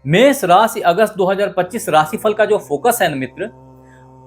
मेष राशि अगस्त 2025 राशिफल का जो फोकस है ना मित्र,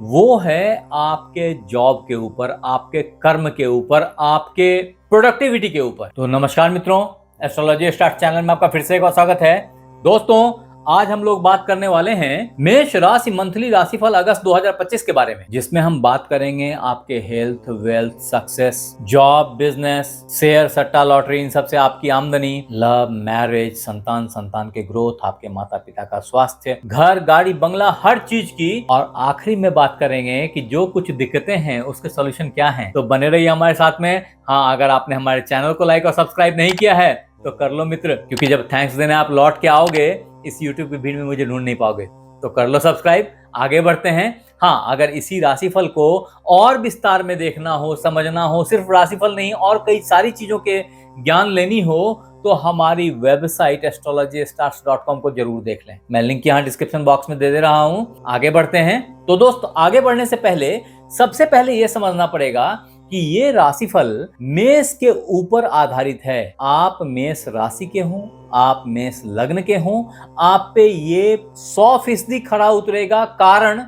वो है आपके जॉब के ऊपर, आपके कर्म के ऊपर, आपके प्रोडक्टिविटी के ऊपर। तो नमस्कार मित्रों, एस्ट्रोलॉजी स्टार्ट चैनल में आपका फिर से एक बार स्वागत है। दोस्तों, आज हम लोग बात करने वाले हैं मेष राशि मंथली राशिफल अगस्त 2025 के बारे में, जिसमें हम बात करेंगे आपके health, wealth, success, job, business, share, सट्टा, लॉटरी, इन सबसे आपकी आमदनी, लव, मैरिज, संतान के ग्रोथ, आपके माता पिता का स्वास्थ्य, घर, गाड़ी, बंगला, हर चीज की। और आखिरी में बात करेंगे कि जो कुछ दिक्कतें हैं उसके सोल्यूशन क्या हैं। तो बने रहिए हमारे साथ में। हाँ, अगर आपने हमारे चैनल को लाइक और सब्सक्राइब नहीं किया है तो कर लो मित्र, क्योंकि जब थैंक्स देने आप लौट के आओगे इस YouTube की भीड़ में मुझे ढूंढ नहीं पाओगे। तो कर लो सब्सक्राइब, आगे बढ़ते हैं। हाँ, अगर इसी राशिफल को और विस्तार में देखना हो, समझना हो, सिर्फ राशिफल नहीं और कई सारी चीजों के ज्ञान लेनी हो, तो हमारी वेबसाइट astrologystars.com को जरूर देख लें। मैं लिंक यहाँ डिस्क्रिप्शन बॉक्स में दे रहा हूँ। आगे बढ़ते हैं। तो दोस्त, आगे बढ़ने से पहले सबसे पहले यह समझना पड़ेगा कि ये राशिफल मेष के ऊपर आधारित है। आप मेष राशि के हों, आप मेष लग्न के हों, आप पे ये 100% खरा उतरेगा, कारण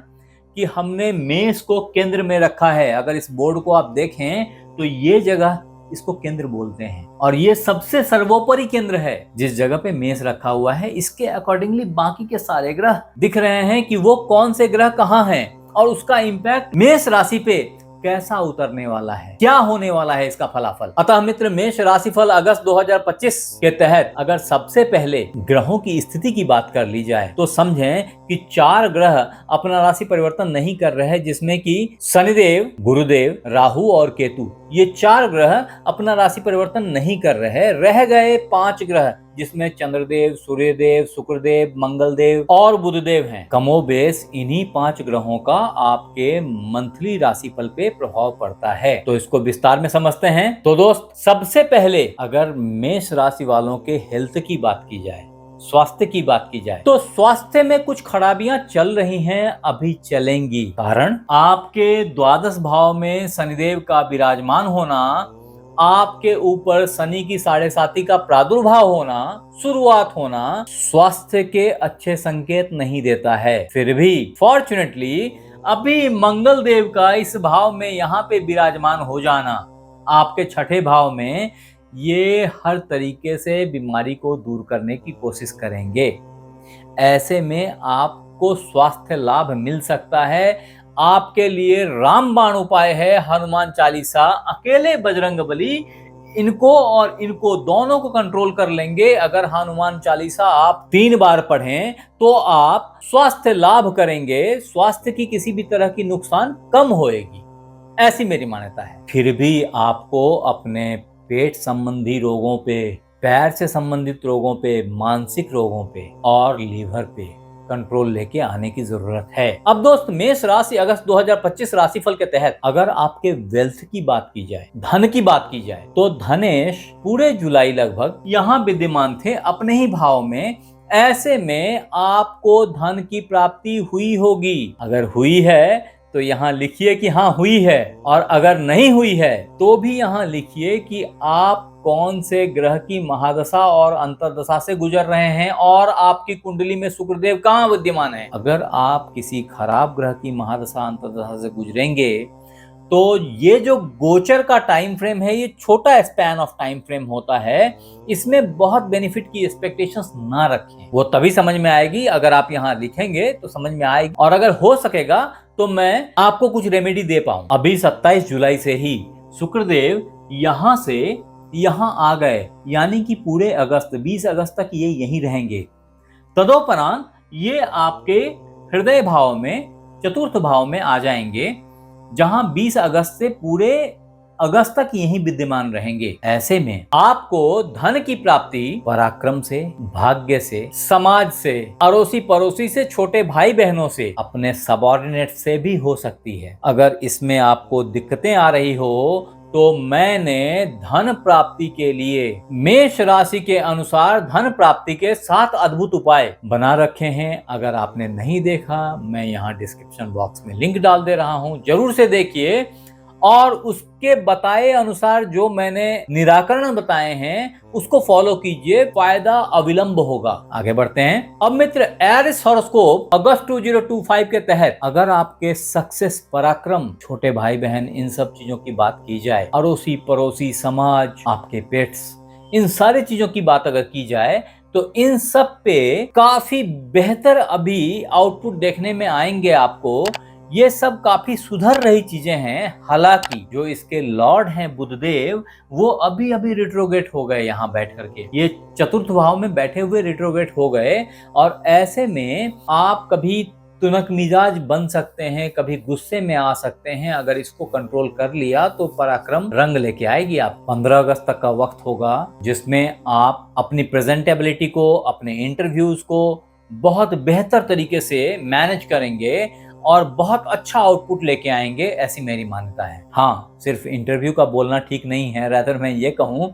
कि हमने मेष को केंद्र में रखा है। अगर इस बोर्ड को आप देखें तो ये जगह इसको केंद्र बोलते हैं और ये सबसे सर्वोपरि केंद्र है। जिस जगह पे मेष रखा हुआ है, इसके अकॉर्डिंगली बाकी के सारे ग्रह दिख रहे हैं कि वो कौन से ग्रह कहाँ हैं और उसका इंपैक्ट मेष राशि पे कैसा उतरने वाला है, क्या होने वाला है इसका फलाफल। अतः मित्र, मेष राशिफल अगस्त 2025 के तहत अगर सबसे पहले ग्रहों की स्थिति की बात कर ली जाए तो समझें कि 4 ग्रह अपना राशि परिवर्तन नहीं कर रहे हैं, जिसमें कि शनिदेव, गुरुदेव, राहु और केतु, ये 4 ग्रह अपना राशि परिवर्तन नहीं कर रहे। रह गए 5 ग्रह, जिसमें चंद्रदेव, सूर्यदेव, शुक्रदेव, मंगलदेव और बुधदेव हैं। कमोबेश इन्हीं 5 ग्रहों का आपके मंथली राशिफल पे प्रभाव पड़ता है। तो इसको विस्तार में समझते हैं। तो दोस्त, सबसे पहले अगर मेष राशि वालों के हेल्थ की बात की जाए, स्वास्थ्य की बात की जाए, तो स्वास्थ्य में कुछ खराबियां चल रही हैं, अभी चलेंगी। कारण आपके द्वादश भाव में शनिदेव का विराजमान होना, आपके ऊपर शनि की 7.5 का प्रादुर्भाव होना, शुरुआत होना, स्वास्थ्य के अच्छे संकेत नहीं देता है। फिर भी फॉर्चुनेटली अभी मंगल देव का इस भाव में यहाँ पे विराजमान हो जाना, आपके 6ठे भाव में, ये हर तरीके से बीमारी को दूर करने की कोशिश करेंगे। ऐसे में आपको स्वास्थ्य लाभ मिल सकता है। आपके लिए रामबाण उपाय है हनुमान चालीसा। अकेले बजरंगबली इनको और इनको दोनों को कंट्रोल कर लेंगे। अगर हनुमान चालीसा आप 3 बार पढ़ें तो आप स्वास्थ्य लाभ करेंगे, स्वास्थ्य की किसी भी तरह की नुकसान कम होएगी, ऐसी मेरी मान्यता है। फिर भी आपको अपने पेट संबंधी रोगों पे, पैर से संबंधित रोगों पे, मानसिक रोगों पे और लीवर पे कंट्रोल लेके आने की जरूरत है। अब दोस्त, मेष राशि अगस्त 2025 राशिफल के तहत अगर आपके वेल्थ की बात की जाए, धन की बात की जाए, तो धनेश पूरे जुलाई लगभग यहाँ विद्यमान थे अपने ही भाव में। ऐसे में आपको धन की प्राप्ति हुई होगी। अगर हुई है तो यहाँ लिखिए कि हाँ हुई है, और अगर नहीं हुई है तो भी यहाँ लिखिए कि आप कौन से ग्रह की महादशा और अंतर्दशा से गुजर रहे हैं और आपकी कुंडली में शुक्रदेव कहाँ विद्यमान है। अगर आप किसी खराब ग्रह की महादशा अंतर्दशा से गुजरेंगे तो ये जो गोचर का टाइम फ्रेम है, ये छोटा स्पैन ऑफ टाइम फ्रेम होता है। इसमें बहुत बेनिफिट की एक्सपेक्टेशंस ना रखें। वो तभी समझ में आएगी अगर आप यहाँ लिखेंगे तो समझ में आएगी, और अगर हो सकेगा तो मैं आपको कुछ रेमेडी दे पाऊं। अभी 27 जुलाई से ही शुक्रदेव यहाँ से यहाँ आ गए, यानी कि पूरे अगस्त, 20 अगस्त तक ये यहीं रहेंगे। तदोपरांत ये आपके हृदय भाव में, चतुर्थ भाव में आ जाएंगे, जहां 20 अगस्त से पूरे अगस्त तक यहीं विद्यमान रहेंगे। ऐसे में आपको धन की प्राप्ति पराक्रम से, भाग्य से, समाज से, अड़ोसी पड़ोसी से, छोटे भाई बहनों से, अपने सबऑर्डिनेट से भी हो सकती है। अगर इसमें आपको दिक्कतें आ रही हो तो मैंने धन प्राप्ति के लिए मेष राशि के अनुसार धन प्राप्ति के 7 अद्भुत उपाय बना रखे हैं। अगर आपने नहीं देखा, मैं यहाँ डिस्क्रिप्शन बॉक्स में लिंक डाल दे रहा हूँ, जरूर से देखिए। और उसके बताए अनुसार जो मैंने निराकरण बताए हैं उसको फॉलो कीजिए, फायदा अविलंब होगा। आगे बढ़ते हैं। अब मित्र, एरिस हॉरोस्कोप अगस्त 2025 के तहत अगर आपके सक्सेस, पराक्रम, छोटे भाई बहन, इन सब चीजों की बात की जाए, अड़ोसी पड़ोसी, समाज, आपके पेट्स, इन सारी चीजों की बात अगर की जाए तो इन सब पे काफी बेहतर अभी आउटपुट देखने में आएंगे आपको। ये सब काफी सुधर रही चीजें हैं। हालांकि जो इसके लॉर्ड हैं बुधदेव, वो अभी अभी रिट्रोगेट हो गए, यहाँ बैठ करके ये चतुर्थ भाव में बैठे हुए रिट्रोगेट हो गए। और ऐसे में आप कभी तुनक मिजाज बन सकते हैं, कभी गुस्से में आ सकते हैं। अगर इसको कंट्रोल कर लिया तो पराक्रम रंग लेके आएगी। आप 15 अगस्त तक का वक्त होगा जिसमें आप अपनी प्रेजेंटेबिलिटी को, अपने इंटरव्यूज को बहुत बेहतर तरीके से मैनेज करेंगे और बहुत अच्छा आउटपुट लेके आएंगे, ऐसी मेरी मान्यता है। हाँ, सिर्फ इंटरव्यू का बोलना ठीक नहीं है, रादर मैं ये कहूं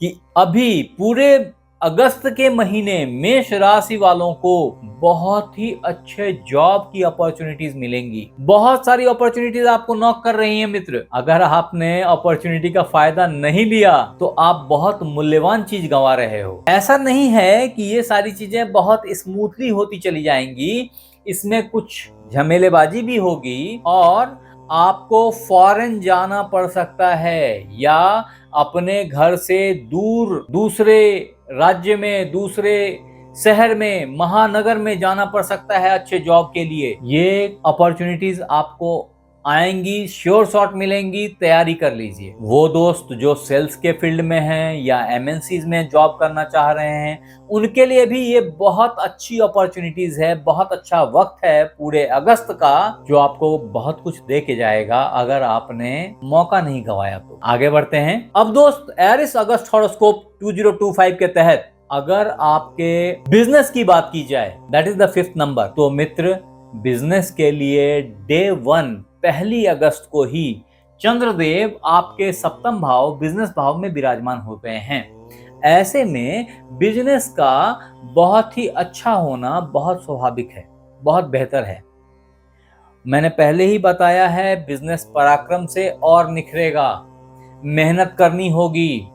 कि अभी पूरे अगस्त के महीने मेष राशि वालों को बहुत ही अच्छे जॉब की अपॉर्चुनिटीज मिलेंगी। बहुत सारी अपॉर्चुनिटीज आपको नॉक कर रही हैं मित्र। अगर आपने अपॉर्चुनिटी का फायदा नहीं लिया तो आप बहुत मूल्यवान चीज गंवा रहे हो। ऐसा नहीं है कि ये सारी चीजें बहुत स्मूथली होती चली जाएंगी, इसमें कुछ झमेलेबाजी भी होगी और आपको फॉरेन जाना पड़ सकता है या अपने घर से दूर दूसरे राज्य में, दूसरे शहर में, महानगर में जाना पड़ सकता है अच्छे जॉब के लिए। ये अपॉर्चुनिटीज आपको आएंगी, श्योर शॉट मिलेंगी, तैयारी कर लीजिए। वो दोस्त जो सेल्स के फील्ड में हैं या एमएनसीज में जॉब करना चाह रहे हैं, उनके लिए भी ये बहुत अच्छी अपॉर्चुनिटीज है, बहुत अच्छा वक्त है पूरे अगस्त का, जो आपको बहुत कुछ दे के जाएगा अगर आपने मौका नहीं गंवाया तो। आगे बढ़ते हैं। अब दोस्त, एरिस अगस्त हॉरोस्कोप 2025 के तहत अगर आपके बिजनेस की बात की जाए, that is the 5th number, तो मित्र बिजनेस के लिए डे 1 पहली अगस्त को ही चंद्रदेव आपके 7th भाव, बिजनेस भाव में विराजमान हो गए हैं। ऐसे में बिजनेस का बहुत ही अच्छा होना बहुत स्वाभाविक है, बहुत बेहतर है। मैंने पहले ही बताया है, बिजनेस पराक्रम से और निखरेगा, मेहनत करनी होगी,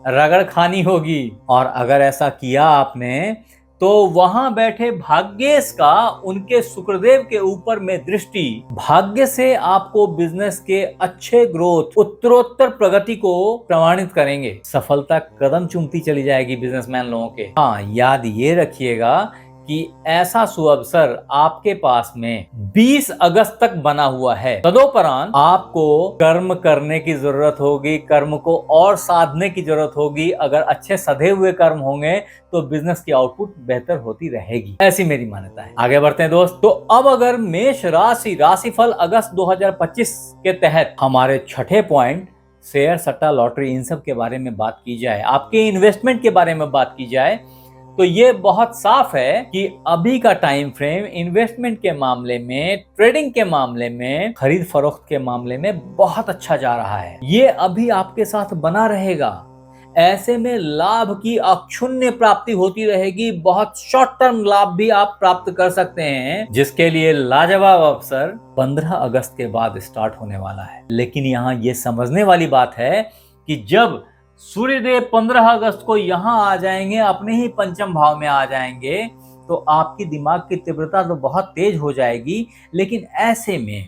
रगड़ खानी होगी। और अगर ऐसा किया आपने तो वहां बैठे भाग्येश का उनके शुक्रदेव के ऊपर में दृष्टि भाग्य से आपको बिजनेस के अच्छे ग्रोथ, उत्तरोत्तर प्रगति को प्रमाणित करेंगे। सफलता कदम चूमती चली जाएगी बिजनेसमैन लोगों के। हाँ, याद ये रखिएगा कि ऐसा सुअवसर आपके पास में 20 अगस्त तक बना हुआ है। तदोपरांत आपको कर्म करने की जरूरत होगी, कर्म को और साधने की जरूरत होगी। अगर अच्छे सधे हुए कर्म होंगे तो बिजनेस की आउटपुट बेहतर होती रहेगी, ऐसी मेरी मान्यता है। आगे बढ़ते हैं दोस्त। तो अब अगर मेष राशि राशिफल अगस्त 2025 के तहत हमारे छठे पॉइंट शेयर, सट्टा, लॉटरी, इन सब के बारे में बात की जाए, आपके इन्वेस्टमेंट के बारे में बात की जाए, तो ये बहुत साफ है कि अभी का टाइम फ्रेम इन्वेस्टमेंट के मामले में, ट्रेडिंग के मामले में, खरीद फरोख्त के मामले में बहुत अच्छा जा रहा है। ये अभी आपके साथ बना रहेगा। ऐसे में लाभ की अक्षुण्य प्राप्ति होती रहेगी। बहुत शॉर्ट टर्म लाभ भी आप प्राप्त कर सकते हैं, जिसके लिए लाजवाब अवसर 15 अगस्त के बाद स्टार्ट होने वाला है। लेकिन यहाँ ये समझने वाली बात है कि जब सूर्यदेव 15 अगस्त को यहां आ जाएंगे, अपने ही पंचम भाव में आ जाएंगे, तो आपकी दिमाग की तीव्रता तो बहुत तेज हो जाएगी। लेकिन ऐसे में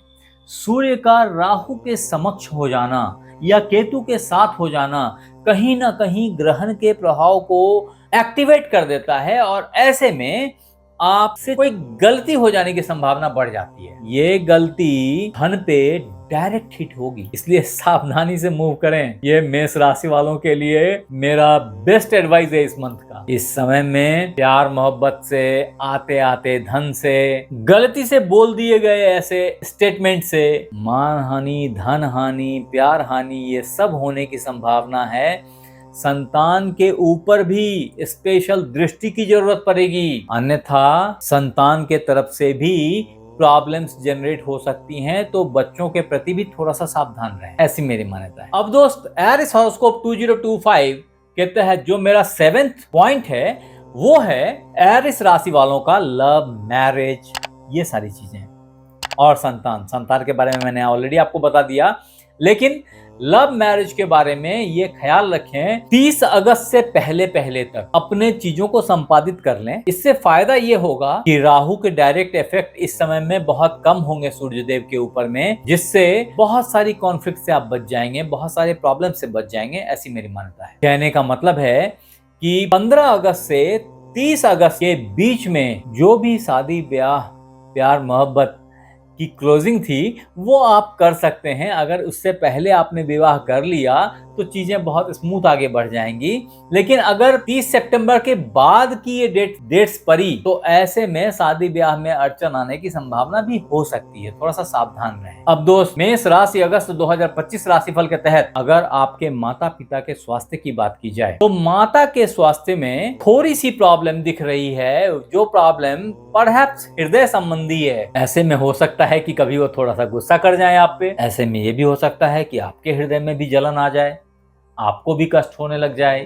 सूर्य का राहु के समक्ष हो जाना या केतु के साथ हो जाना कहीं ना कहीं ग्रहण के प्रभाव को एक्टिवेट कर देता है और ऐसे में आपसे कोई गलती हो जाने की संभावना बढ़ जाती है। ये गलती धन पे डायरेक्ट हिट होगी, इसलिए सावधानी से मूव करें। ये मेष राशि वालों के लिए मेरा बेस्ट एडवाइस है इस मंथ का। इस समय में प्यार मोहब्बत से, आते आते धन से, गलती से बोल दिए गए ऐसे स्टेटमेंट से मान हानि, धन हानि, प्यार हानि, ये सब होने की संभावना है। संतान के ऊपर भी स्पेशल दृष्टि की जरूरत पड़ेगी, अन्यथा संतान के तरफ से भी प्रॉब्लम्स जनरेट हो सकती हैं। तो बच्चों के प्रति भी थोड़ा सा सावधान रहें, ऐसी मेरी मान्यता है। अब दोस्त, एरिस हॉरोस्कोप 2025 के तहत जो मेरा 7th पॉइंट है वो है एरिस राशि वालों का लव, मैरिज, ये सारी चीजें और संतान के बारे में मैंने ऑलरेडी आपको बता दिया। लेकिन लव मैरिज के बारे में ये ख्याल रखें 30 अगस्त से पहले पहले तक अपने चीजों को संपादित कर लें। इससे फायदा ये होगा कि राहु के डायरेक्ट इफेक्ट इस समय में बहुत कम होंगे सूर्यदेव के ऊपर में, जिससे बहुत सारी कॉन्फ्लिक्ट से आप बच जाएंगे, बहुत सारे प्रॉब्लम से बच जाएंगे, ऐसी मेरी मान्यता है। कहने का मतलब है कि 15 अगस्त से 30 अगस्त के बीच में जो भी शादी ब्याह प्यार मोहब्बत की क्लोजिंग थी वो आप कर सकते हैं। अगर उससे पहले आपने विवाह कर लिया तो चीजें बहुत स्मूथ आगे बढ़ जाएंगी। लेकिन अगर 30 सितंबर के बाद की ये डेट्स पड़ी तो ऐसे में शादी ब्याह में अड़चन आने की संभावना भी हो सकती है, थोड़ा सा सावधान रहें। अब दोस्त, मेष राशि अगस्त 2025 राशिफल के तहत अगर आपके माता पिता के स्वास्थ्य की बात की जाए तो माता के स्वास्थ्य में थोड़ी सी प्रॉब्लम दिख रही है, जो प्रॉब्लम परहैप्स हृदय संबंधी है। ऐसे में हो सकता है कि कभी वो थोड़ा सा गुस्सा कर जाए आप पे, ऐसे में ये भी हो सकता है कि आपके हृदय में भी जलन आ जाए, आपको भी कष्ट होने लग जाए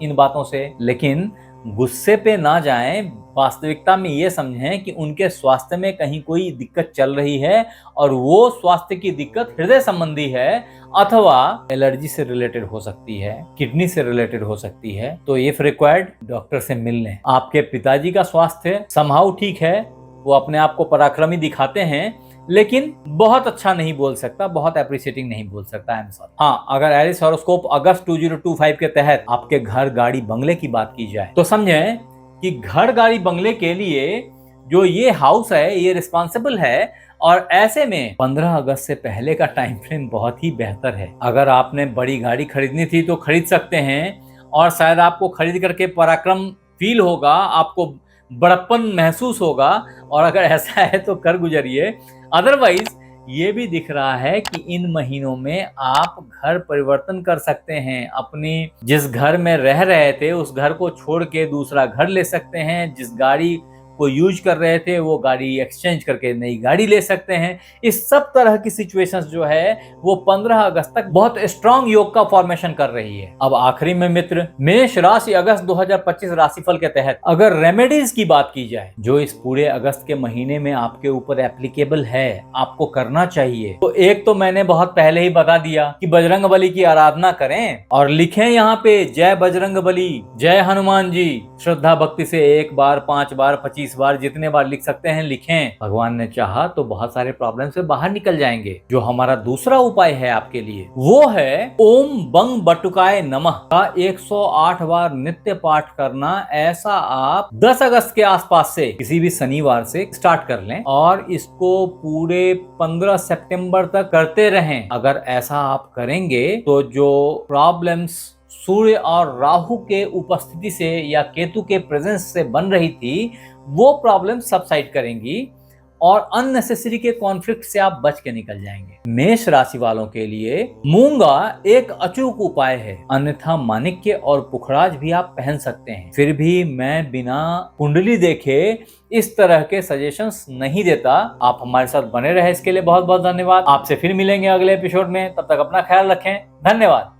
इन बातों से। लेकिन गुस्से पे ना जाएं, वास्तविकता में ये समझें कि उनके स्वास्थ्य में कहीं कोई दिक्कत चल रही है और वो स्वास्थ्य की दिक्कत हृदय संबंधी है अथवा एलर्जी से रिलेटेड हो सकती है, किडनी से रिलेटेड हो सकती है। तो इफ रिक्वायर्ड डॉक्टर से मिल लें। आपके पिताजी का स्वास्थ्य समहाउ ठीक है, वो अपने आप को पराक्रमी दिखाते हैं, लेकिन बहुत अच्छा नहीं बोल सकता, बहुत एप्रिशिएटिंग नहीं बोल सकता। हाँ, अगर एरिस हॉरोस्कोप अगस्त 2025 के तहत आपके घर गाड़ी बंगले की बात की जाए तो समझें कि घर गाड़ी बंगले के लिए जो ये हाउस है ये रिस्पॉन्सिबल है, और ऐसे में 15 अगस्त से पहले का टाइम फ्रेम बहुत ही बेहतर है। अगर आपने बड़ी गाड़ी खरीदनी थी तो खरीद सकते हैं, और शायद आपको खरीद करके पराक्रम फील होगा, आपको बड़प्पन महसूस होगा, और अगर ऐसा है तो कर गुजरिए। अदरवाइज ये भी दिख रहा है कि इन महीनों में आप घर परिवर्तन कर सकते हैं। अपनी जिस घर में रह रहे थे उस घर को छोड़ के दूसरा घर ले सकते हैं। जिस गाड़ी को यूज कर रहे थे वो गाड़ी एक्सचेंज करके नई गाड़ी ले सकते हैं। इस सब तरह की सिचुएशंस जो है वो 15 अगस्त तक बहुत स्ट्रांग योग का फॉर्मेशन कर रही है। अब आखिरी में मित्र, मेष राशि अगस्त 2025 राशिफल के तहत अगर रेमेडीज की बात की जाए जो इस पूरे अगस्त के महीने में आपके ऊपर एप्लीकेबल है, आपको करना चाहिए, तो एक तो मैंने बहुत पहले ही बता दिया कि बजरंग बली की आराधना करें और लिखें यहाँ पे जय बजरंग बली, जय हनुमान जी। श्रद्धा भक्ति से 1 बार, 5 बार, 25 बार, जितने बार लिख सकते हैं लिखें। भगवान ने चाहा तो बहुत सारे प्रॉब्लम से बाहर निकल जाएंगे। जो हमारा दूसरा उपाय है आपके लिए वो है ओम बंग बटुकाय नमः का 108 बार नित्य पाठ करना। ऐसा आप 10 अगस्त के आसपास से किसी भी शनिवार से स्टार्ट कर लें और इसको पूरे 15 सितंबर तक करते रहें। अगर ऐसा आप करेंगे तो जो प्रॉब्लम्स सूर्य और राहु के उपस्थिति से या केतु के प्रेजेंस से बन रही थी वो प्रॉब्लम सबसाइड करेंगी और अननेसेसरी के कॉन्फ्लिक्ट से आप बच के निकल जाएंगे। मेष राशि वालों के लिए मूंगा एक अचूक उपाय है, अन्यथा माणिक्य और पुखराज भी आप पहन सकते हैं। फिर भी मैं बिना कुंडली देखे इस तरह के सजेशंस नहीं देता। आप हमारे साथ बने रहे इसके लिए बहुत बहुत धन्यवाद। आपसे फिर मिलेंगे अगले एपिसोड में, तब तक अपना ख्याल रखें। धन्यवाद।